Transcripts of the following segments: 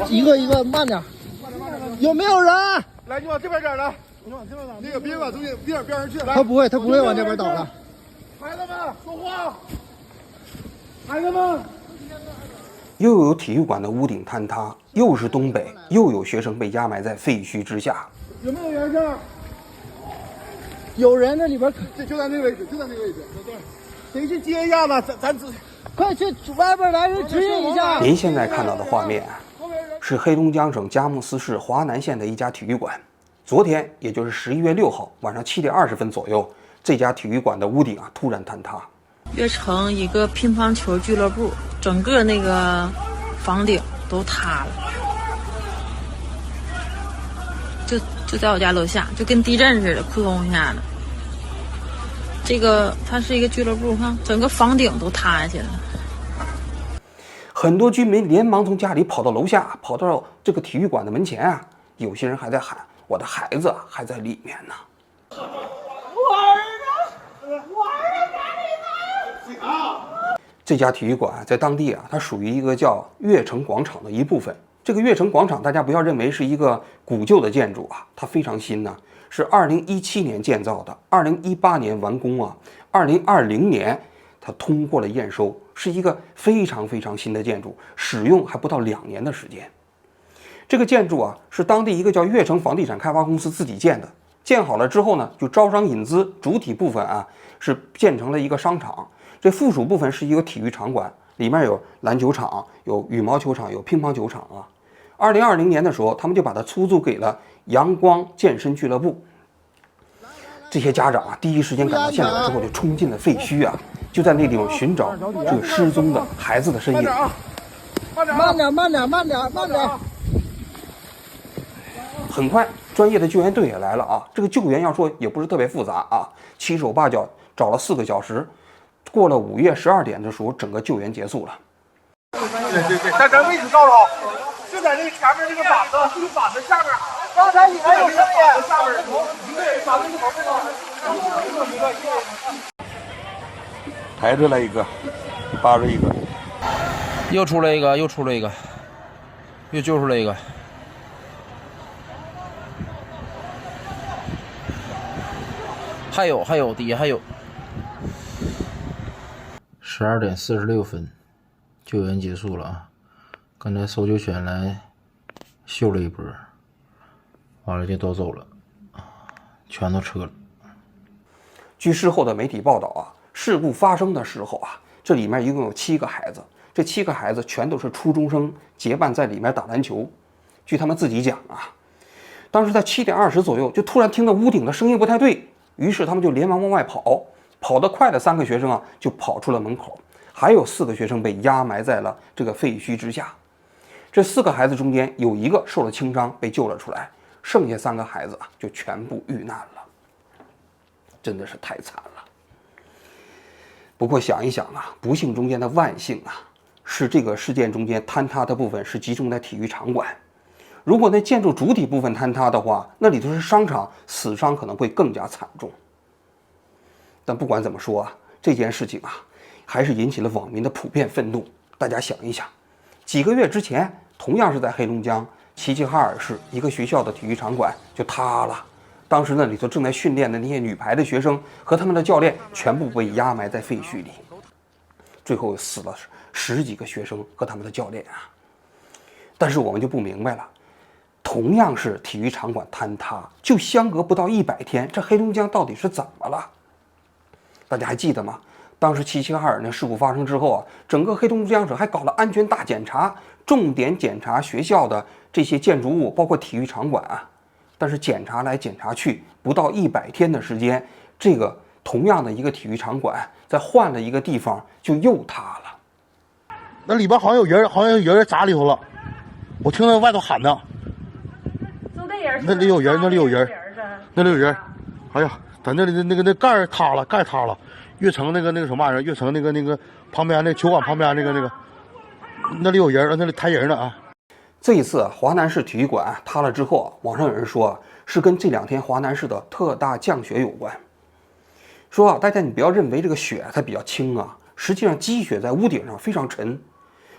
一个一个慢点。有没有人？来，你往这边点来，你往这边倒。那个别往中间，别往边上去。他不会往这边倒了。孩子们说话，孩子们。又有体育馆的屋顶坍塌，又是东北，又有学生被压埋在废墟之下。有没有人这儿？有人这里边，就在那个位置，就在那个位置。谁去接一下子？咱快去外边来人指引一下。您现在看到的画面是黑龙江省佳木斯市华南县的一家体育馆。昨天，也就是11月6号晚上7点20分左右，这家体育馆的屋顶突然坍塌。悦城一个乒乓球俱乐部，整个那个房顶都塌了，就在我家楼下，就跟地震似的，扑通一下的。这个它是一个俱乐部，看整个房顶都塌下去了。很多居民连忙从家里跑到楼下，跑到这个体育馆的门前啊，有些人还在喊：“我的孩子还在里面呢。”这家体育馆在当地它属于一个叫悦城广场的一部分。这个悦城广场，大家不要认为是一个古旧的建筑它非常新呢，是2017年建造的，2018年完工，2020年它通过了验收，是一个非常非常新的建筑，使用还不到2年的时间。这个建筑是当地一个叫悦城房地产开发公司自己建的，建好了之后呢，就招商引资，主体部分是建成了一个商场。这附属部分是一个体育场馆，里面有篮球场、有羽毛球场、有乒乓球场2020年的时候，他们就把它出租给了阳光健身俱乐部。这些家长第一时间赶到现场之后，就冲进了废墟就在那地方寻找这个失踪的孩子的身影。慢点。很快，专业的救援队也来了这个救援要说也不是特别复杂七手八脚找了4个小时。过了午夜12点的时候，整个救援结束了。对，咱位置告诉好，就在那个前面这个板子，这个板子下面。刚才里面有声音。下面对，板子是旁边抬着来一个，扒着一个，又出来一个，又救出来一个。还有，底下还有。12点46分，救援结束了刚才搜救犬来秀了一波，完了就都走了，全都撤了。据事后的媒体报道事故发生的时候这里面一共有7个孩子，这7个孩子全都是初中生，结伴在里面打篮球。据他们自己讲当时在7点20左右，就突然听到屋顶的声音不太对，于是他们就连忙往外跑。跑得快的3个学生就跑出了门口，还有4个学生被压埋在了这个废墟之下。这4个孩子中间有1个受了轻伤被救了出来，剩下3个孩子就全部遇难了，真的是太惨了。不过想一想不幸中间的万幸是这个事件中间坍塌的部分是集中在体育场馆。如果那建筑主体部分坍塌的话，那里头是商场，死伤可能会更加惨重。但不管怎么说这件事情还是引起了网民的普遍愤怒。大家想一想，几个月之前，同样是在黑龙江齐齐哈尔市一个学校的体育场馆就塌了，当时那里头正在训练的那些女排的学生和他们的教练全部被压埋在废墟里，最后死了10几个学生和他们的教练但是我们就不明白了，同样是体育场馆坍塌，就相隔不到100天，这黑龙江到底是怎么了？大家还记得吗？当时齐齐哈尔那事故发生之后整个黑龙江省还搞了安全大检查，重点检查学校的这些建筑物，包括体育场馆但是检查来检查去，不到100天的时间，这个同样的一个体育场馆，在换了一个地方就又塌了。那里边好像有人砸里头了，我听到外头喊呢。那里有人。哎呀！咱这里的那盖塌了，悦城那个什么玩意儿，悦城那个旁边那球馆旁边那个，那里有人，那里抬人呢这一次华南市体育馆塌了之后网上有人说是跟这2天华南市的特大降雪有关。说大家你不要认为这个雪它比较轻实际上积雪在屋顶上非常沉。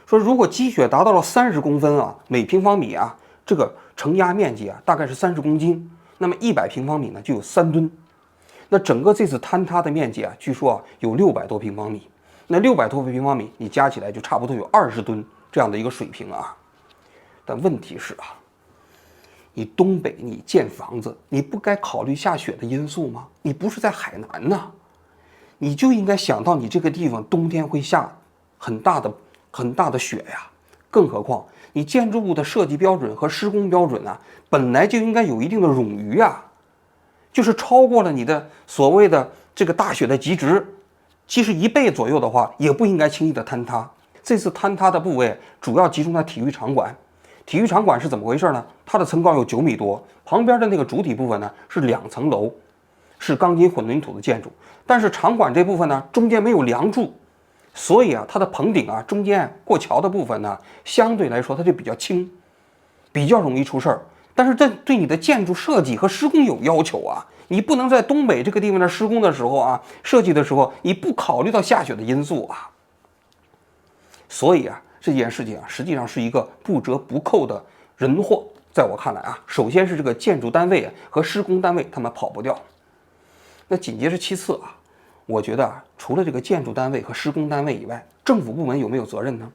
说如果积雪达到了30公分啊，每平方米啊，这个承压面积啊大概是30公斤，那么100平方米呢就有3吨。那整个这次坍塌的面积啊，据说啊有600多平方米。那600多平方米，你加起来就差不多有20吨这样的一个水平啊。但问题是啊，你东北你建房子，你不该考虑下雪的因素吗？你不是在海南呐，你就应该想到你这个地方冬天会下很大的雪呀。更何况你建筑物的设计标准和施工标准啊，本来就应该有一定的冗余啊，就是超过了你的所谓的这个大雪的极值。其实1倍左右的话，也不应该轻易的坍塌。这次坍塌的部位主要集中在体育场馆。体育场馆是怎么回事呢？它的层高有9米多，旁边的那个主体部分呢是2层楼，是钢筋混凝土的建筑。但是场馆这部分呢，中间没有梁柱，所以啊，它的棚顶啊中间过桥的部分呢，相对来说它就比较轻，比较容易出事儿。但是这对你的建筑设计和施工有要求啊。你不能在东北这个地方的施工的时候啊，设计的时候，你不考虑到下雪的因素啊。所以啊，这件事情啊，实际上是一个不折不扣的人祸。在我看来啊，首先是这个建筑单位和施工单位他们跑不掉。那紧接着其次啊，我觉得啊，除了这个建筑单位和施工单位以外，政府部门有没有责任呢？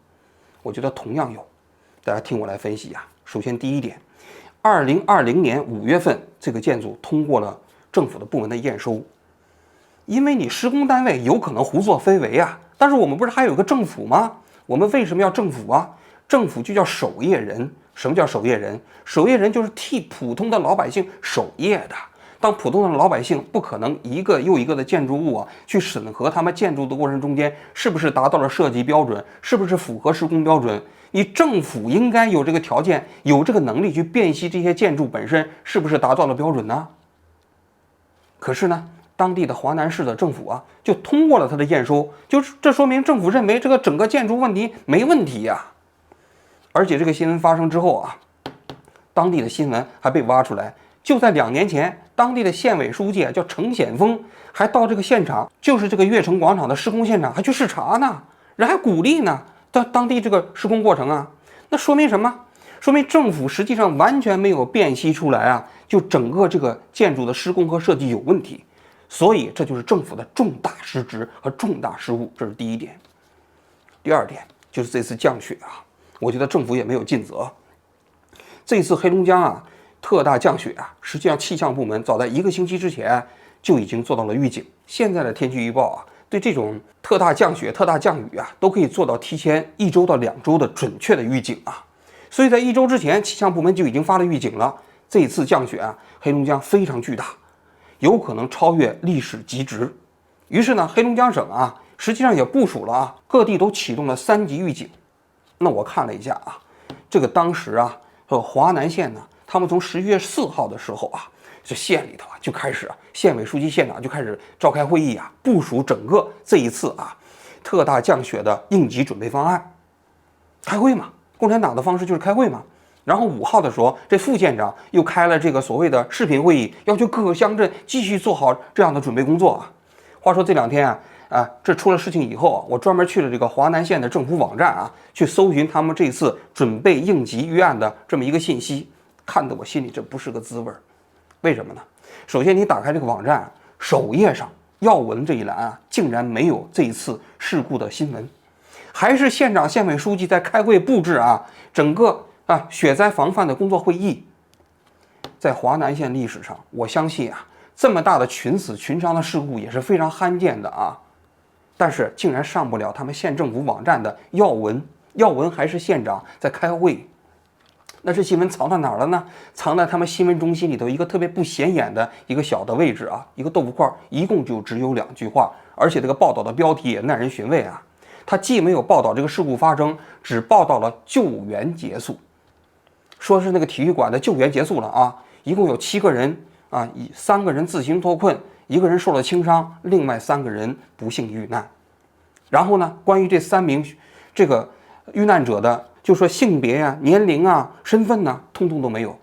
我觉得同样有。大家听我来分析啊。首先第一点，2020年5月份，这个建筑通过了政府的部门的验收，因为你施工单位有可能胡作非为啊，但是我们不是还有个政府吗？我们为什么要政府啊？政府就叫守夜人。什么叫守夜人？守夜人就是替普通的老百姓守夜的。当普通的老百姓不可能一个又一个的建筑物啊，去审核他们建筑的过程中间是不是达到了设计标准，是不是符合施工标准，你政府应该有这个条件，有这个能力去辨析这些建筑本身是不是达到了标准呢？可是呢，当地的华南市的政府啊，就通过了他的验收，就是这说明政府认为这个整个建筑问题没问题呀。而且这个新闻发生之后啊，当地的新闻还被挖出来，就在2年前，当地的县委书记叫程显峰，还到这个现场，就是这个悦城广场的施工现场，还去视察呢，人还鼓励呢，当地这个施工过程啊，那说明什么？说明政府实际上完全没有辨析出来啊，就整个这个建筑的施工和设计有问题，所以这就是政府的重大失职和重大失误，这是第一点。第二点就是这次降雪啊，我觉得政府也没有尽责。这次黑龙江啊特大降雪啊，实际上气象部门早在1个星期之前就已经做到了预警。现在的天气预报啊，对这种特大降雪、特大降雨啊，都可以做到提前1周到2周的准确的预警啊。所以在1周之前，气象部门就已经发了预警了。这次降雪啊，黑龙江非常巨大，有可能超越历史极值。于是呢，黑龙江省啊，实际上也部署了啊，各地都启动了3级预警。那我看了一下啊，这个当时啊，华南县呢，他们从11月4号的时候啊，这县里头啊就开始县委书记、县长就开始召开会议啊，部署整个这一次啊特大降雪的应急准备方案，开会嘛。共产党的方式就是开会嘛。然后5号的时候，这副县长又开了这个所谓的视频会议，要求各个乡镇继续做好这样的准备工作啊。话说这2天这出了事情以后啊，我专门去了这个华南县的政府网站啊，去搜寻他们这次准备应急预案的这么一个信息，看得我心里这不是个滋味。为什么呢？首先你打开这个网站，首页上要闻这一栏啊，竟然没有这一次事故的新闻，还是县长、县委书记在开会布置啊整个雪灾防范的工作会议。在华南县历史上，我相信啊，这么大的群死群伤的事故也是非常罕见的啊，但是竟然上不了他们县政府网站的要闻，要闻还是县长在开会。那这新闻藏到哪儿了呢？藏在他们新闻中心里头一个特别不显眼的一个小的位置啊，一个豆腐块，一共就只有2句话，而且这个报道的标题也耐人寻味啊。它既没有报道这个事故发生，只报道了救援结束，说是那个体育馆的救援结束了啊，一共有7个人啊，3个人自行脱困，1个人受了轻伤，另外3个人不幸遇难。然后呢，关于这3名这个遇难者的，就说性别啊、年龄啊、身份呢，通通都没有。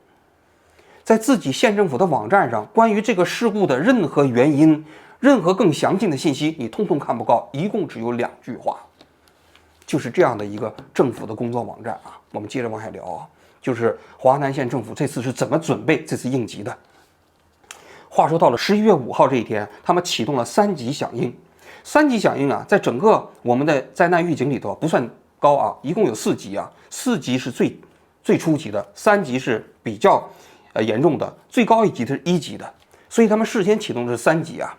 在自己县政府的网站上，关于这个事故的任何原因、任何更详尽的信息，你通通看不到，一共只有2句话。就是这样的一个政府的工作网站啊。我们接着往下聊啊，就是华南县政府这次是怎么准备这次应急的。话说到了11月5号这一天，他们启动了3级响应。3级响应啊，在整个我们的灾难预警里头不算高啊，一共有4级啊，4级是最初级的，3级是比较严重的，最高一级是1级的，所以他们事先启动的是3级啊。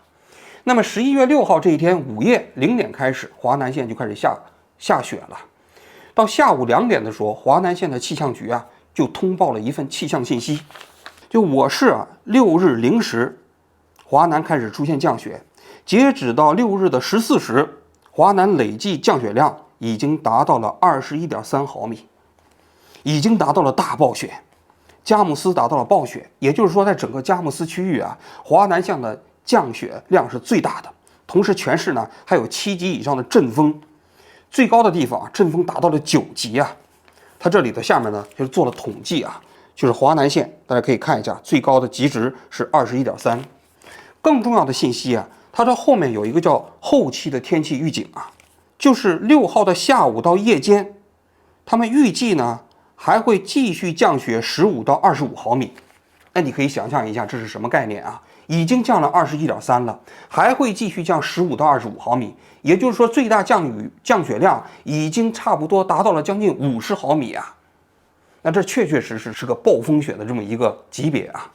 那么11月6号这一天午夜0点开始，华南县就开始下雪了。到下午2点的时候，华南县的气象局啊就通报了一份气象信息，就我市啊6日0时，华南开始出现降雪，截止到6日的14时，华南累计降雪量已经达到了21.3毫米，已经达到了大暴雪。佳木斯达到了暴雪，也就是说，在整个佳木斯区域啊，华南县的降雪量是最大的。同时，全市呢还有7级以上的阵风，最高的地方啊，阵风达到了9级啊。它这里的下面呢就是做了统计啊，就是华南县，大家可以看一下，最高的极值是21.3。更重要的信息啊，它这后面有一个叫后期的天气预警啊，就是6号的下午到夜间，他们预计呢还会继续降雪15到25毫米。那你可以想象一下，这是什么概念啊？已经降了21.3了，还会继续降15到25毫米，也就是说，最大降雪量已经差不多达到了将近50毫米啊。那这确确实实是个暴风雪的这么一个级别啊。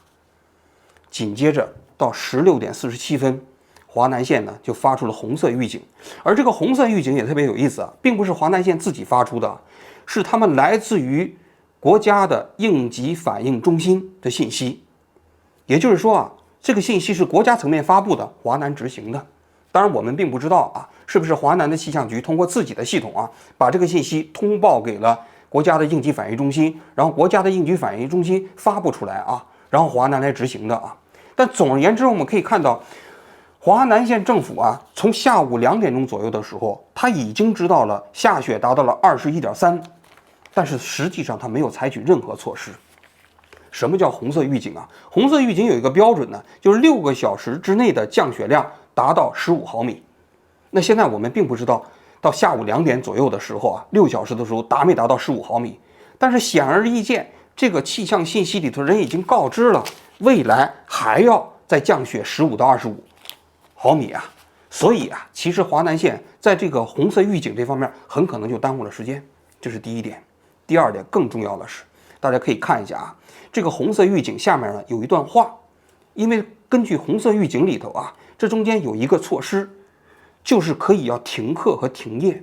紧接着到16点47分，华南县呢就发出了红色预警，而这个红色预警也特别有意思啊，并不是华南县自己发出的，是他们来自于国家的应急反应中心的信息。也就是说啊，这个信息是国家层面发布的，华南执行的。当然我们并不知道啊，是不是华南的气象局通过自己的系统啊，把这个信息通报给了国家的应急反应中心，然后国家的应急反应中心发布出来啊，然后华南来执行的啊。但总而言之，我们可以看到华南县政府啊，从下午2点钟左右的时候，他已经知道了下雪达到了21.3，但是实际上他没有采取任何措施。什么叫红色预警啊？红色预警有一个标准呢，就是6个小时之内的降雪量达到15毫米。那现在我们并不知道到下午2点左右的时候啊，6小时的时候达没达到15毫米，但是显而易见，这个气象信息里头人已经告知了，未来还要再降雪15到25毫米啊。所以啊，其实华南县在这个红色预警这方面很可能就耽误了时间，这是第一点。第二点，更重要的是，大家可以看一下啊，这个红色预警下面呢有一段话，因为根据红色预警里头啊，这中间有一个措施，就是可以要停课和停业。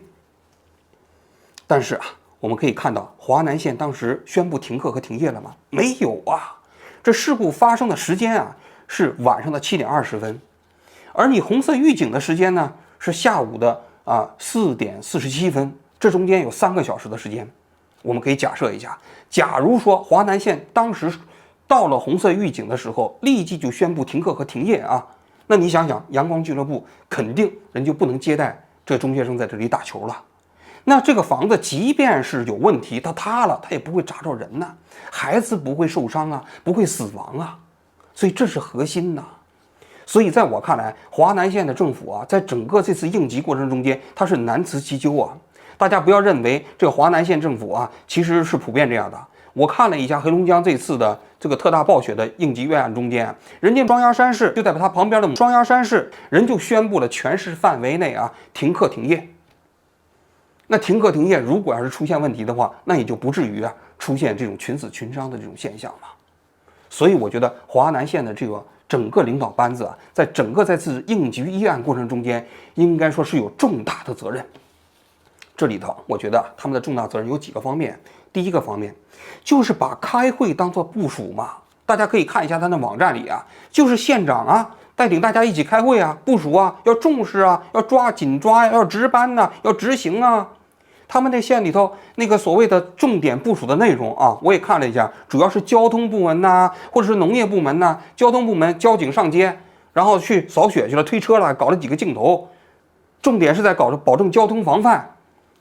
但是啊，我们可以看到华南县当时宣布停课和停业了吗？没有啊，这事故发生的时间啊是晚上的7点20分，而你红色预警的时间呢是下午的4点47分，这中间有3个小时的时间。我们可以假设一下，假如说华南县当时到了红色预警的时候，立即就宣布停课和停业啊，那你想想，阳光俱乐部肯定人就不能接待这中学生在这里打球了。那这个房子即便是有问题，它塌了，它也不会砸着人呐，孩子不会受伤啊，不会死亡啊，所以这是核心呐。所以在我看来，华南县的政府啊，在整个这次应急过程中间，它是难辞其咎啊。大家不要认为这个华南县政府啊，其实是普遍这样的。我看了一下黑龙江这次的这个特大暴雪的应急预案中间，人家双鸭山市就在它旁边的双鸭山市，人就宣布了全市范围内啊停课停业。那停课停业，如果要是出现问题的话，那也就不至于出现这种群死群伤的这种现象嘛。所以我觉得华南县的这个整个领导班子啊，在整个这次应急预案过程中间，应该说是有重大的责任。这里头，我觉得他们的重大责任有几个方面。第一个方面，就是把开会当作部署嘛。大家可以看一下他的网站里啊，就是县长啊带领大家一起开会啊，部署啊，要重视啊，要紧抓呀，要值班呐，要执行啊。他们这县里头那个所谓的重点部署的内容啊，我也看了一下，主要是交通部门呐，或者是农业部门呐，交通部门交警上街，然后去扫雪去了，推车了，搞了几个镜头，重点是在保证交通防范。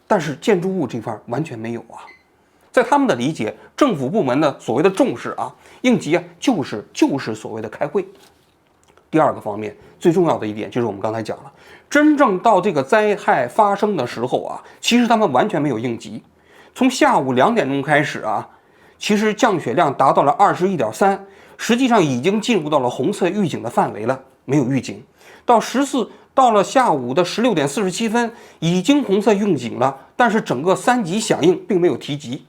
但是建筑物这块完全没有啊，在他们的理解，政府部门的所谓的重视啊，应急啊，就是所谓的开会。第二个方面，最重要的一点就是我们刚才讲了，真正到这个灾害发生的时候啊，其实他们完全没有应急。从下午2点钟开始啊，其实降雪量达到了21.3，实际上已经进入到了红色预警的范围了，没有预警。到了下午的16点47分，已经红色预警了，但是整个3级响应并没有提及，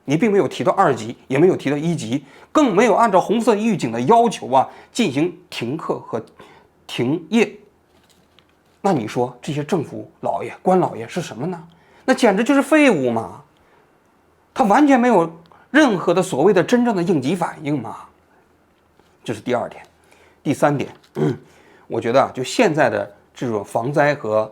你并没有提到2级，也没有提到1级，更没有按照红色预警的要求啊进行停课和停业。那你说这些政府老爷、官老爷是什么呢？那简直就是废物嘛！他完全没有任何的所谓的真正的应急反应嘛。这是第2点。第3点，我觉得啊，就现在的这种防灾和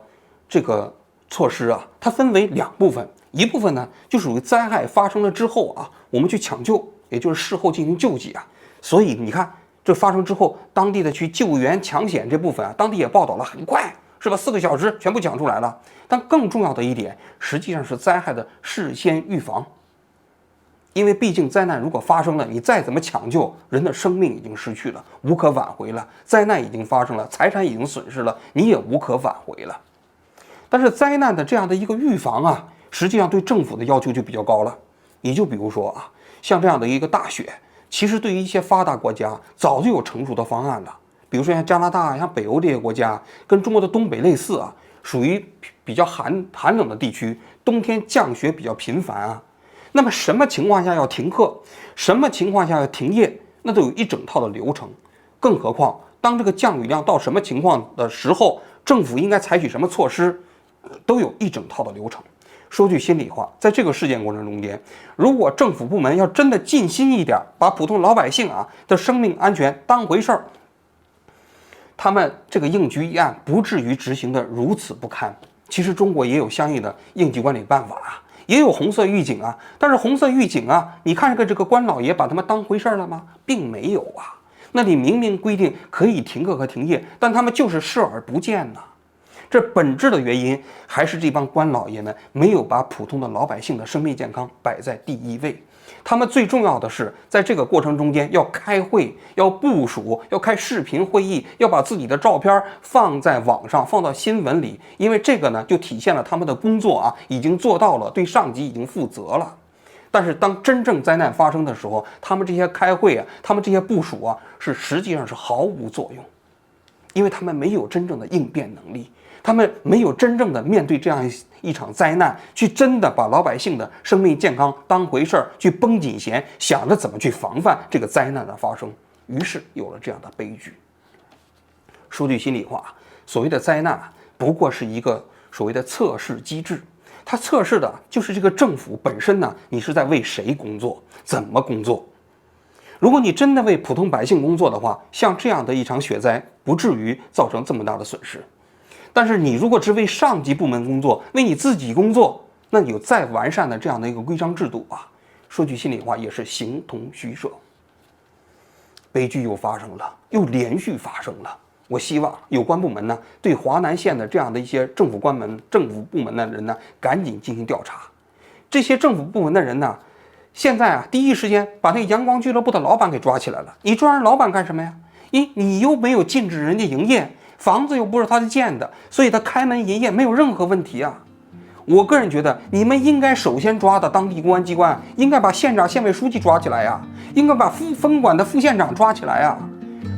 这个措施啊，它分为2部分，一部分呢就属于灾害发生了之后啊，我们去抢救，也就是事后进行救济啊。所以你看，这发生之后，当地的去救援抢险这部分啊，当地也报道了，很快是吧？4个小时全部讲出来了。但更重要的一点，实际上是灾害的事先预防。因为毕竟灾难如果发生了，你再怎么抢救，人的生命已经失去了，无可挽回了；灾难已经发生了，财产已经损失了，你也无可挽回了。但是灾难的这样的一个预防啊，实际上对政府的要求就比较高了。你就比如说啊，像这样的一个大雪，其实对于一些发达国家早就有成熟的方案了。比如说像加拿大、像北欧这些国家，跟中国的东北类似啊，属于比较寒冷的地区，冬天降雪比较频繁啊。那么什么情况下要停课，什么情况下要停业，那都有一整套的流程。更何况当这个降雨量到什么情况的时候，政府应该采取什么措施，都有一整套的流程。说句心里话，在这个事件过程中间，如果政府部门要真的尽心一点，把普通老百姓的生命安全当回事儿，他们这个应急预案不至于执行的如此不堪。其实中国也有相应的应急管理办法啊，也有红色预警啊，但是红色预警啊，你看这个官老爷把他们当回事了吗？并没有啊。那里明明规定可以停课和停业，但他们就是视而不见呐。这本质的原因还是这帮官老爷们没有把普通的老百姓的生命健康摆在第一位。他们最重要的是在这个过程中间要开会，要部署，要开视频会议，要把自己的照片放在网上，放到新闻里，因为这个呢就体现了他们的工作已经做到了，对上级已经负责了。但是当真正灾难发生的时候，他们这些开会他们这些部署是实际上是毫无作用，因为他们没有真正的应变能力，他们没有真正的面对这样一场灾难，去真的把老百姓的生命健康当回事儿，去绷紧弦，想着怎么去防范这个灾难的发生，于是有了这样的悲剧。说句心里话，所谓的灾难不过是一个所谓的测试机制，它测试的就是这个政府本身呢，你是在为谁工作，怎么工作。如果你真的为普通百姓工作的话，像这样的一场雪灾不至于造成这么大的损失。但是你如果只为上级部门工作，为你自己工作，那你有再完善的这样的一个规章制度说句心里话，也是形同虚设。悲剧又发生了，又连续发生了。我希望有关部门呢，对华南县的这样的一些政府部门的人呢，赶紧进行调查。这些政府部门的人呢，现在第一时间把那个阳光俱乐部的老板给抓起来了。你抓人老板干什么呀？你又没有禁止人家营业，房子又不是他建的，所以他开门营业没有任何问题啊。我个人觉得，你们应该首先抓的当地公安机关，应该把县长、县委书记抓起来呀，应该把分管的副县长抓起来呀，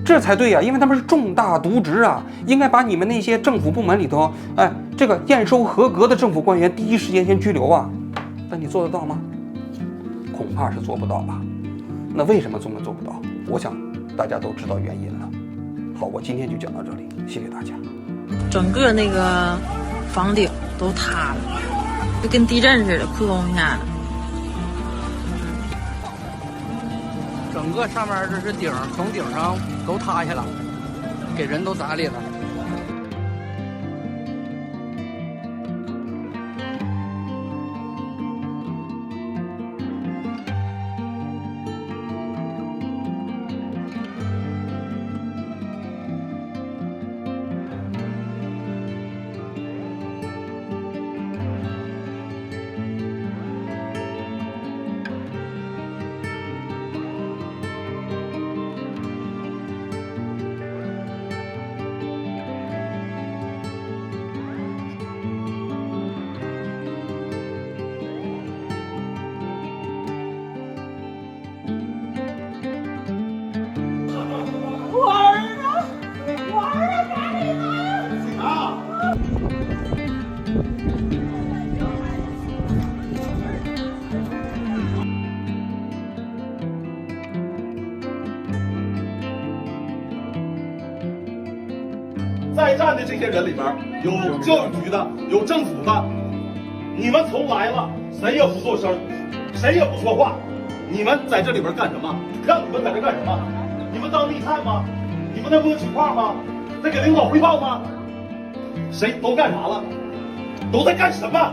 这才对呀，因为他们是重大渎职啊，应该把你们那些政府部门里头，这个验收合格的政府官员第一时间先拘留啊。但你做得到吗？恐怕是做不到吧。那为什么做不到？我想大家都知道原因了。好，我今天就讲到这里，谢谢大家。整个那个房顶都塌了，就跟地震似的，扑通一下的。整个上面这是顶，从顶上都塌下了，给人都砸裂了。这些人里边，有教育局的，有政府的，你们从来了，谁也不做声，谁也不说话。你们在这里边干什么？让你们在这干什么？你们当密探吗？你们在摸情况吗？在给领导汇报吗？谁都干啥了？都在干什么？